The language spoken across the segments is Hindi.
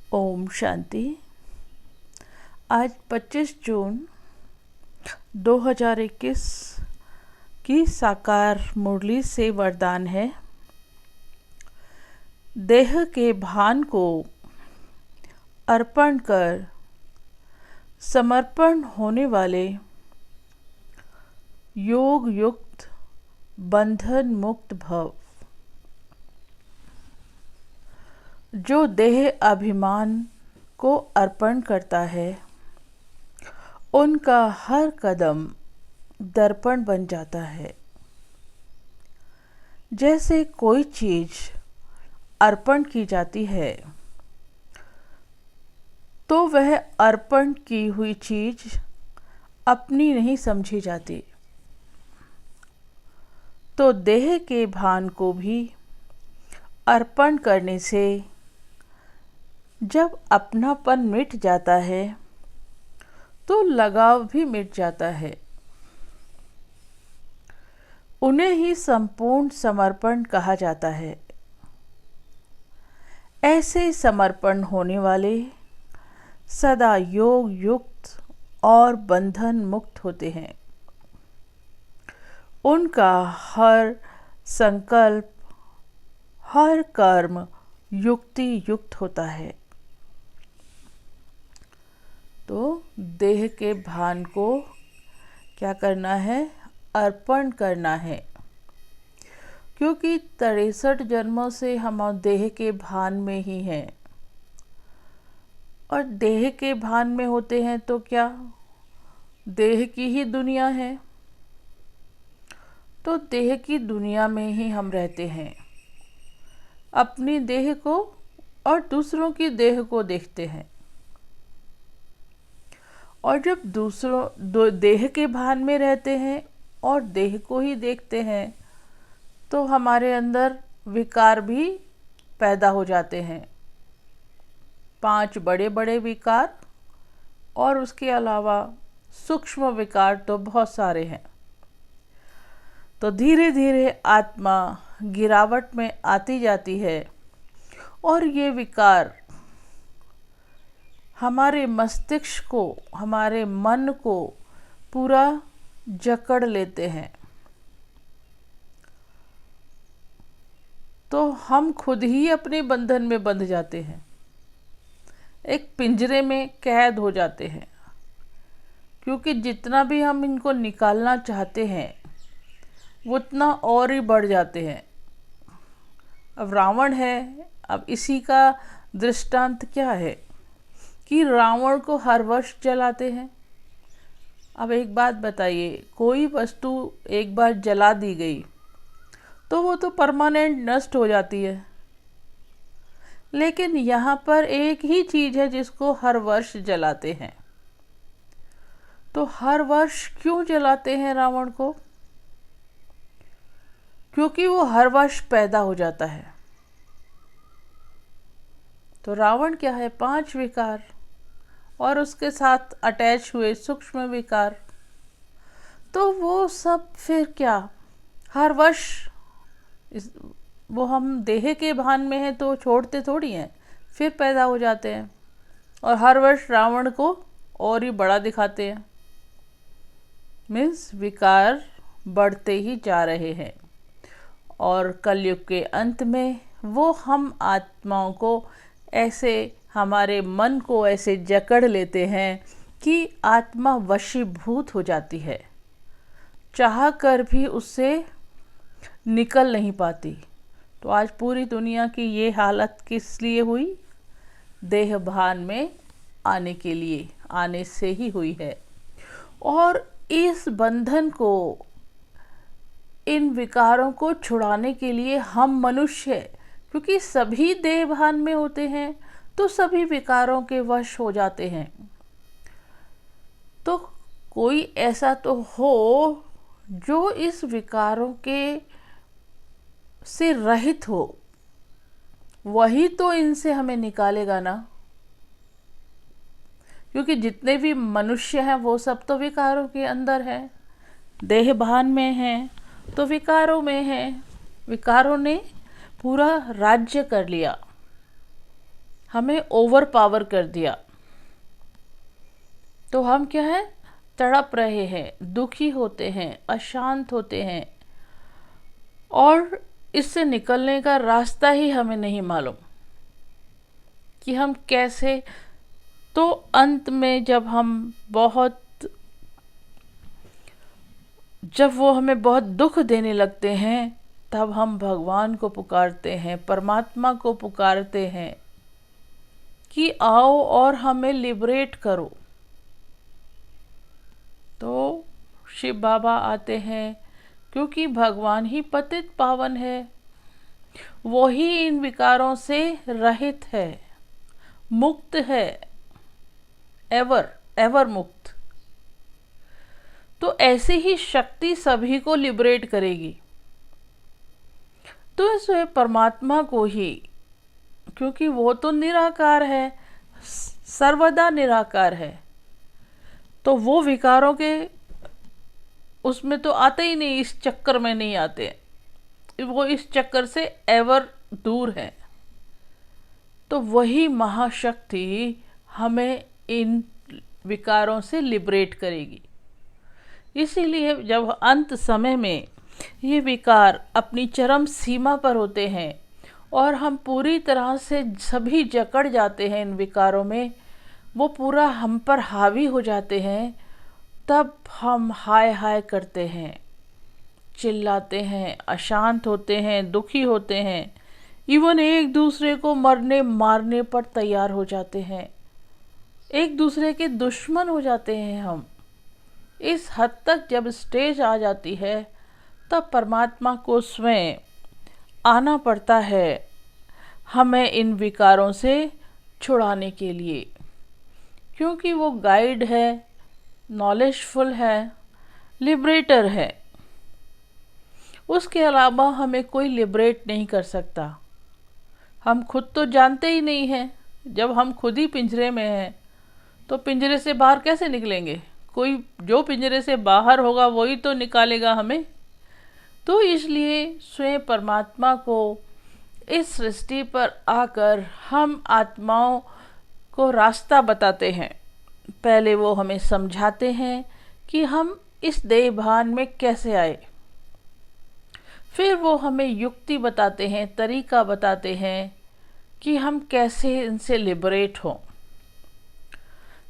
ओम शांति। आज 25 जून 2021 की साकार मुरली से वरदान है। देह के भान को अर्पण कर समर्पण होने वाले योग युक्त बंधन मुक्त भव। जो देह अभिमान को अर्पण करता है उनका हर कदम दर्पण बन जाता है। जैसे कोई चीज अर्पण की जाती है तो वह अर्पण की हुई चीज अपनी नहीं समझी जाती। तो देह के भान को भी अर्पण करने से जब अपनापन मिट जाता है तो लगाव भी मिट जाता है। उन्हें ही संपूर्ण समर्पण कहा जाता है। ऐसे समर्पण होने वाले सदा योग युक्त और बंधन मुक्त होते हैं। उनका हर संकल्प हर कर्म युक्ति युक्त होता है। तो देह के भान को क्या करना है? अर्पण करना है। क्योंकि 63 जन्मों से हम देह के भान में ही हैं और देह के भान में होते हैं तो क्या देह की ही दुनिया है। तो देह की दुनिया में ही हम रहते हैं। अपनी देह को और दूसरों की देह को देखते हैं। और जब दूसरों देह के भान में रहते हैं और देह को ही देखते हैं तो हमारे अंदर विकार भी पैदा हो जाते हैं। 5 बड़े बड़े विकार और उसके अलावा सूक्ष्म विकार तो बहुत सारे हैं। तो धीरे धीरे आत्मा गिरावट में आती जाती है और ये विकार हमारे मस्तिष्क को हमारे मन को पूरा जकड़ लेते हैं। तो हम खुद ही अपने बंधन में बंध जाते हैं। एक पिंजरे में कैद हो जाते हैं। क्योंकि जितना भी हम इनको निकालना चाहते हैं उतना और ही बढ़ जाते हैं। अब रावण है। अब इसी का दृष्टांत क्या है कि रावण को हर वर्ष जलाते हैं। अब एक बात बताइए, कोई वस्तु एक बार जला दी गई तो वो तो परमानेंट नष्ट हो जाती है। लेकिन यहाँ पर एक ही चीज है जिसको हर वर्ष जलाते हैं। तो हर वर्ष क्यों जलाते हैं रावण को? क्योंकि वो हर वर्ष पैदा हो जाता है। तो रावण क्या है? 5 विकार और उसके साथ अटैच हुए सूक्ष्म विकार। तो वो सब फिर क्या हर वर्ष वो हम देह के भान में हैं तो छोड़ते थोड़ी हैं, फिर पैदा हो जाते हैं और हर वर्ष रावण को और ही बड़ा दिखाते हैं। मीन्स विकार बढ़ते ही जा रहे हैं और कलयुग के अंत में वो हम आत्माओं को ऐसे हमारे मन को ऐसे जकड़ लेते हैं कि आत्मा वशीभूत हो जाती है। चाह कर भी उससे निकल नहीं पाती। तो आज पूरी दुनिया की ये हालत किस लिए हुई? देह भान में आने के लिए, आने से ही हुई है। और इस बंधन को, इन विकारों को छुड़ाने के लिए हम मनुष्य, क्योंकि सभी देह भान में होते हैं तो सभी विकारों के वश हो जाते हैं। तो कोई ऐसा तो हो जो इस विकारों के से रहित हो, वही तो इनसे हमें निकालेगा ना। क्योंकि जितने भी मनुष्य हैं वो सब तो विकारों के अंदर हैं। देह भान में हैं तो विकारों में हैं। विकारों ने पूरा राज्य कर लिया। हमें ओवर पावर कर दिया। तो हम क्या है, तड़प रहे हैं, दुखी होते हैं, अशांत होते हैं, और इससे निकलने का रास्ता ही हमें नहीं मालूम कि हम कैसे। तो अंत में जब वो हमें बहुत दुख देने लगते हैं, तब हम भगवान को पुकारते हैं, परमात्मा को पुकारते हैं कि आओ और हमें लिबरेट करो। तो शिव बाबा आते हैं, क्योंकि भगवान ही पतित पावन है, वो ही इन विकारों से रहित है, मुक्त है, एवर एवर मुक्त। तो ऐसी ही शक्ति सभी को लिबरेट करेगी। तो इस परमात्मा को ही, क्योंकि वो तो निराकार है, सर्वदा निराकार है, तो वो विकारों के उसमें तो आते ही नहीं, इस चक्कर में नहीं आते, वो इस चक्कर से एवर दूर है। तो वही महाशक्ति हमें इन विकारों से लिबरेट करेगी। इसीलिए जब अंत समय में ये विकार अपनी चरम सीमा पर होते हैं और हम पूरी तरह से सभी जकड़ जाते हैं इन विकारों में, वो पूरा हम पर हावी हो जाते हैं, तब हम हाय हाय करते हैं, चिल्लाते हैं, अशांत होते हैं, दुखी होते हैं, इवन एक दूसरे को मरने मारने पर तैयार हो जाते हैं, एक दूसरे के दुश्मन हो जाते हैं हम। इस हद तक जब स्टेज आ जाती है, तब परमात्मा को स्वयं आना पड़ता है हमें इन विकारों से छुड़ाने के लिए, क्योंकि वो गाइड है, नॉलेजफुल है, लिबरेटर है। उसके अलावा हमें कोई लिबरेट नहीं कर सकता। हम खुद तो जानते ही नहीं हैं। जब हम खुद ही पिंजरे में हैं, तो पिंजरे से बाहर कैसे निकलेंगे? कोई जो पिंजरे से बाहर होगा वही तो निकालेगा हमें। तो इसलिए स्वयं परमात्मा को इस सृष्टि पर आकर हम आत्माओं को रास्ता बताते हैं। पहले वो हमें समझाते हैं कि हम इस देह भान में कैसे आए, फिर वो हमें युक्ति बताते हैं, तरीका बताते हैं कि हम कैसे इनसे लिबरेट हों।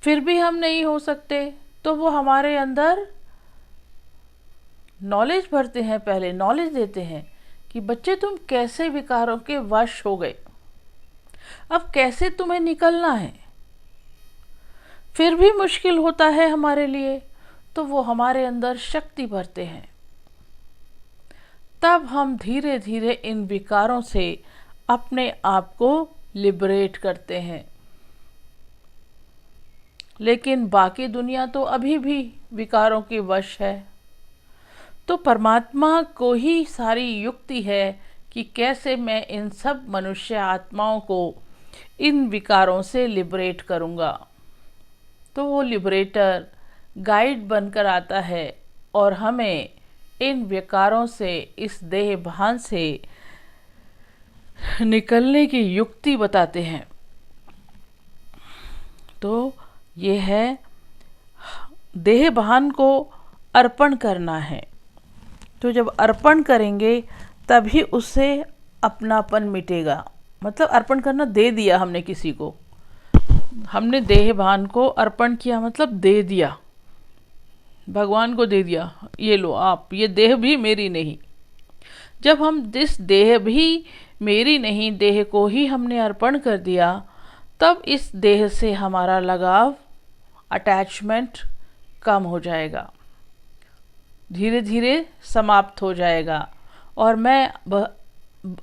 फिर भी हम नहीं हो सकते, तो वो हमारे अंदर नॉलेज भरते हैं, पहले नॉलेज देते हैं कि बच्चे तुम कैसे विकारों के वश हो गए, अब कैसे तुम्हें निकलना है। फिर भी मुश्किल होता है हमारे लिए, तो वो हमारे अंदर शक्ति भरते हैं, तब हम धीरे धीरे इन विकारों से अपने आप को लिबरेट करते हैं। लेकिन बाकी दुनिया तो अभी भी विकारों के वश है। तो परमात्मा को ही सारी युक्ति है कि कैसे मैं इन सब मनुष्य आत्माओं को इन विकारों से लिबरेट करूँगा। तो वो लिबरेटर गाइड बनकर आता है और हमें इन विकारों से, इस देह भान से निकलने की युक्ति बताते हैं। तो ये है, देह भान को अर्पण करना है। तो जब अर्पण करेंगे तभी उससे अपनापन मिटेगा। मतलब अर्पण करना, दे दिया हमने किसी को, हमने देह भान को अर्पण किया, मतलब दे दिया, भगवान को दे दिया, ये लो आप, ये देह भी मेरी नहीं। जब हम जिस देह भी मेरी नहीं, देह को ही हमने अर्पण कर दिया, तब इस देह से हमारा लगाव, अटैचमेंट कम हो जाएगा, धीरे धीरे समाप्त हो जाएगा, और मैं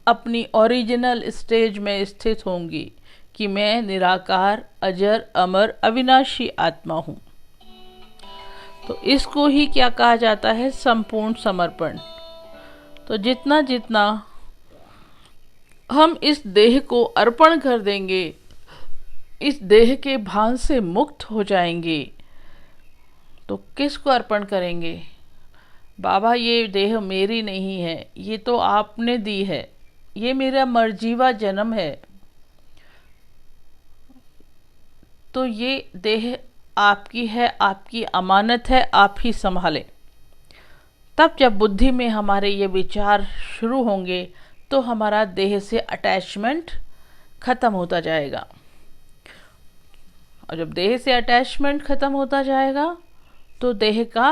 अपनी ओरिजिनल स्टेज में स्थित होंगी कि मैं निराकार, अजर, अमर, अविनाशी आत्मा हूँ। तो इसको ही क्या कहा जाता है? संपूर्ण समर्पण। तो जितना जितना हम इस देह को अर्पण कर देंगे, इस देह के भान से मुक्त हो जाएंगे। तो किसको अर्पण करेंगे? बाबा ये देह मेरी नहीं है, ये तो आपने दी है, ये मेरा मर्जीवा जन्म है, तो ये देह आपकी है, आपकी अमानत है, आप ही संभालें। तब जब बुद्धि में हमारे ये विचार शुरू होंगे तो हमारा देह से अटैचमेंट खत्म होता जाएगा, और जब देह से अटैचमेंट खत्म होता जाएगा तो देह का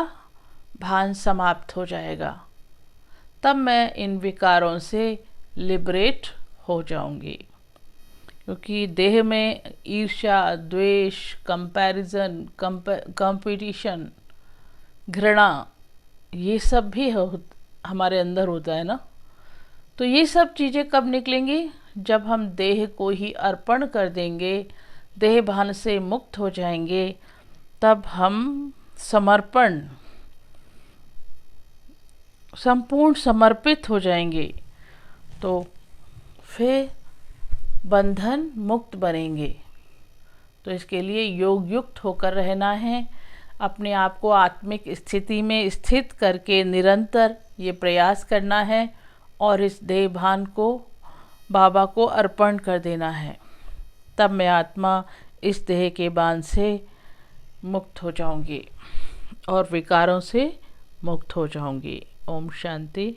भान समाप्त हो जाएगा। तब मैं इन विकारों से लिबरेट हो जाऊंगी, क्योंकि देह में ईर्ष्या, द्वेष, कंपैरिजन, कंपटीशन, घृणा, ये सब भी हमारे अंदर होता है ना। तो ये सब चीज़ें कब निकलेंगी? जब हम देह को ही अर्पण कर देंगे, देह भान से मुक्त हो जाएंगे, तब हम समर्पण, संपूर्ण समर्पित हो जाएंगे, तो फिर बंधन मुक्त बनेंगे। तो इसके लिए योग युक्त होकर रहना है, अपने आप को आत्मिक स्थिति में स्थित करके निरंतर ये प्रयास करना है और इस देह भान को बाबा को अर्पण कर देना है। तब मैं आत्मा इस देह के बांध से मुक्त हो जाऊंगी और विकारों से मुक्त हो जाऊंगी। ओम शांति।